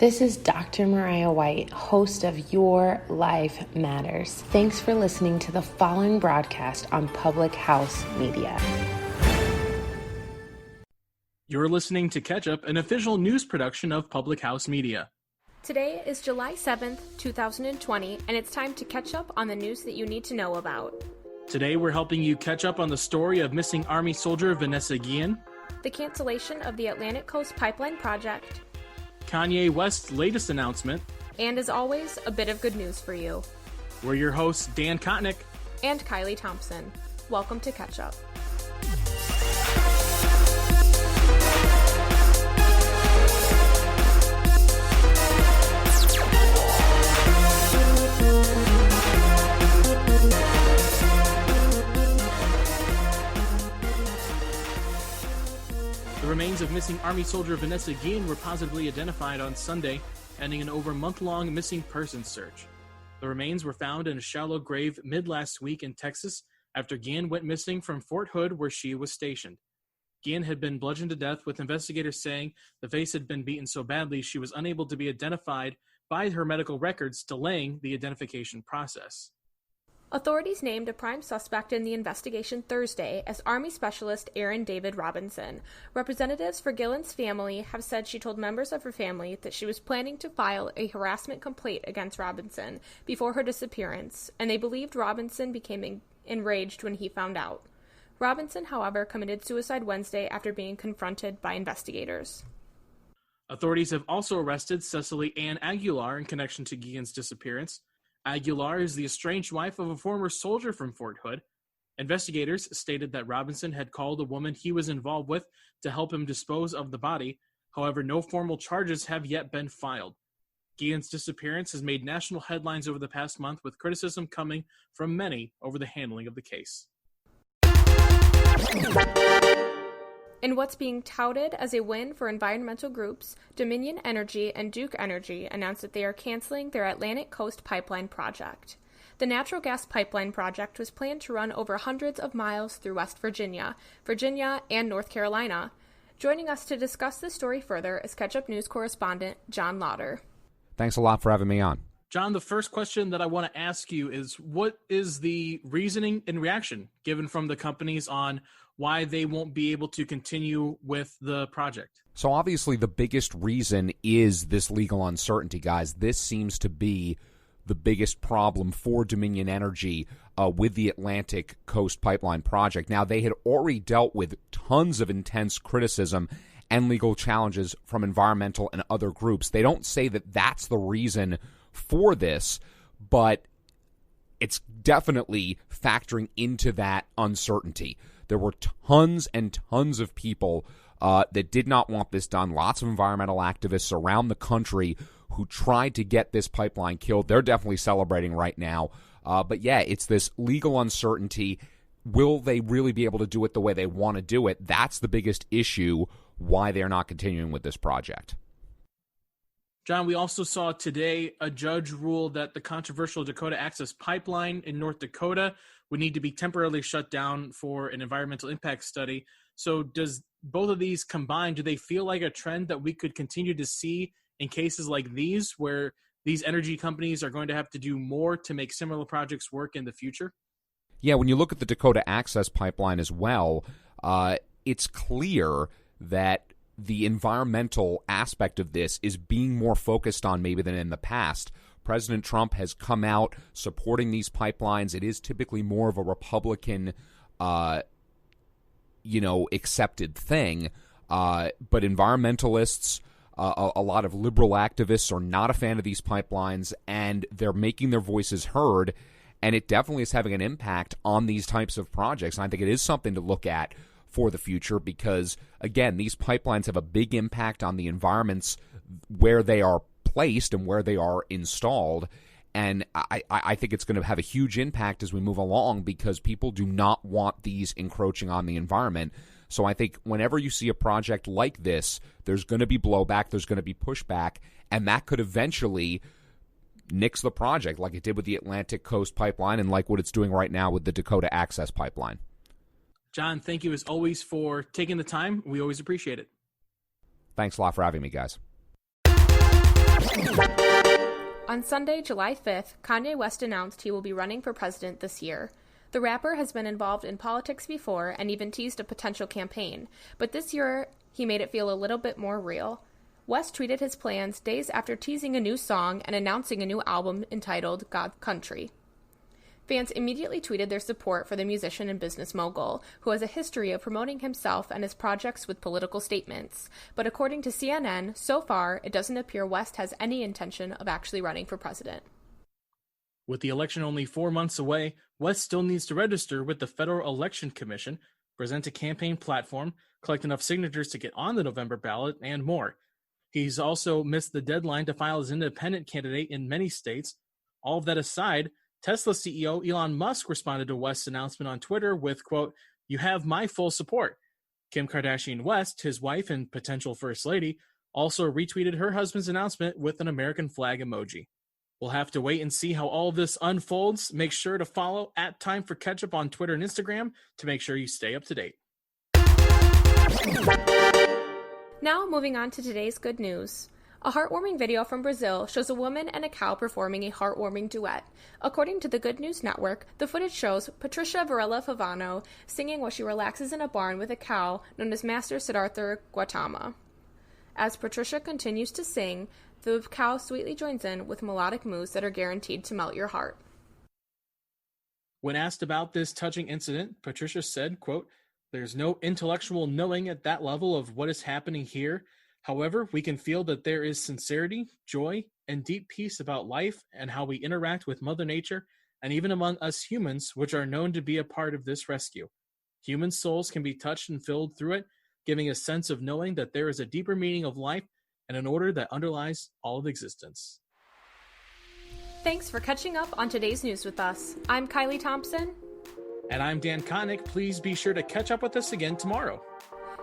This is Dr. Mariah White, host of Your Life Matters. Thanks for listening to the following broadcast on Public House Media. You're listening to Catch Up, an official news production of Public House Media. Today is July 7th, 2020, and it's time to catch up on the news that you need to know about. Today we're helping you catch up on the story of missing Army soldier Vanessa Guillen, the cancellation of the Atlantic Coast Pipeline project, Kanye West's latest announcement, and as always, a bit of good news for you. We're your hosts, Dan Kotnick and Kylie Thompson. Welcome to Catch Up. The remains of missing Army soldier Vanessa Guillen were positively identified on Sunday, ending an over month-long missing persons search. The remains were found in a shallow grave mid-last week in Texas after Guillen went missing from Fort Hood, where she was stationed. Guillen had been bludgeoned to death, with investigators saying the face had been beaten so badly she was unable to be identified by her medical records, delaying the identification process. Authorities named a prime suspect in the investigation Thursday as Army Specialist Aaron David Robinson. Representatives for Guillen's family have said she told members of her family that she was planning to file a harassment complaint against Robinson before her disappearance, and they believed Robinson became enraged when he found out. Robinson, however, committed suicide Wednesday after being confronted by investigators. Authorities have also arrested Cecily Ann Aguilar in connection to Guillen's disappearance. Aguilar is the estranged wife of a former soldier from Fort Hood. Investigators stated that Robinson had called a woman he was involved with to help him dispose of the body. However, no formal charges have yet been filed. Guillen's disappearance has made national headlines over the past month, with criticism coming from many over the handling of the case. In what's being touted as a win for environmental groups, Dominion Energy and Duke Energy announced that they are canceling their Atlantic Coast Pipeline project. The natural gas pipeline project was planned to run over hundreds of miles through West Virginia, and North Carolina. Joining us to discuss this story further is Catch-Up News correspondent John Lauder. Thanks a lot for having me on. John, the first question that I want to ask you is, what is the reasoning and reaction given from the companies on why they won't be able to continue with the project? So obviously the biggest reason is this legal uncertainty, guys. This seems to be the biggest problem for Dominion Energy with the Atlantic Coast Pipeline project. Now, they had already dealt with tons of intense criticism and legal challenges from environmental and other groups. They don't say that that's the reason for this, but it's definitely factoring into that uncertainty. There were tons and tons of people that did not want this done. Lots of environmental activists around the country who tried to get this pipeline killed. They're definitely celebrating right now. But yeah, it's this legal uncertainty. Will they really be able to do it the way they want to do it? That's the biggest issue why they're not continuing with this project. John, we also saw today a judge rule that the controversial Dakota Access Pipeline in North Dakota would need to be temporarily shut down for an environmental impact study. So does both of these combine, do they feel like a trend that we could continue to see in cases like these, where these energy companies are going to have to do more to make similar projects work in the future? Yeah, when you look at the Dakota Access Pipeline as well, it's clear that the environmental aspect of this is being more focused on maybe than in the past. President Trump has come out supporting these pipelines. It is typically more of a Republican, accepted thing. But environmentalists, a lot of liberal activists are not a fan of these pipelines, and they're making their voices heard. And it definitely is having an impact on these types of projects. And I think it is something to look at for the future because, again, these pipelines have a big impact on the environments where they are placed and where they are installed. And I think it's going to have a huge impact as we move along because people do not want these encroaching on the environment. So I think whenever you see a project like this, there's going to be blowback, there's going to be pushback, and that could eventually nix the project like it did with the Atlantic Coast Pipeline and like what it's doing right now with the Dakota Access Pipeline. John, thank you as always for taking the time. We always appreciate it. Thanks a lot for having me, guys. On Sunday, July 5th, Kanye West announced he will be running for president this year. The rapper has been involved in politics before and even teased a potential campaign, but this year he made it feel a little bit more real. West tweeted his plans days after teasing a new song and announcing a new album entitled God Country. Fans immediately tweeted their support for the musician and business mogul, who has a history of promoting himself and his projects with political statements. But according to CNN, so far, it doesn't appear West has any intention of actually running for president. With the election only 4 months away, West still needs to register with the Federal Election Commission, present a campaign platform, collect enough signatures to get on the November ballot, and more. He's also missed the deadline to file as independent candidate in many states. All of that aside, Tesla CEO Elon Musk responded to West's announcement on Twitter with, quote, "You have my full support." Kim Kardashian West, his wife and potential first lady, also retweeted her husband's announcement with an American flag emoji. We'll have to wait and see how all of this unfolds. Make sure to follow @TimeForKetchup on Twitter and Instagram to make sure you stay up to date. Now, moving on to today's good news. A heartwarming video from Brazil shows a woman and a cow performing a heartwarming duet. According to the Good News Network, the footage shows Patricia Varela Favano singing while she relaxes in a barn with a cow known as Master Siddhartha Gautama. As Patricia continues to sing, the cow sweetly joins in with melodic moos that are guaranteed to melt your heart. When asked about this touching incident, Patricia said, quote, "There's no intellectual knowing at that level of what is happening here. However, we can feel that there is sincerity, joy, and deep peace about life and how we interact with Mother Nature and even among us humans, which are known to be a part of this rescue. Human souls can be touched and filled through it, giving a sense of knowing that there is a deeper meaning of life and an order that underlies all of existence." Thanks for catching up on today's news with us. I'm Kylie Thompson. And I'm Dan Connick. Please be sure to catch up with us again tomorrow.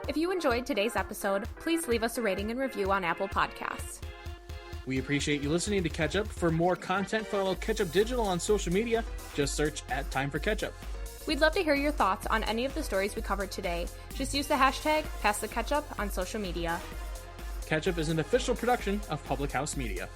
If you enjoyed today's episode, please leave us a rating and review on Apple Podcasts. We appreciate you listening to Catch Up. For more content, follow Catch Up Digital on social media. Just search @TimeForKetchup. We'd love to hear your thoughts on any of the stories we covered today. Just use the hashtag #PassTheKetchup on social media. Catch Up is an official production of Public House Media.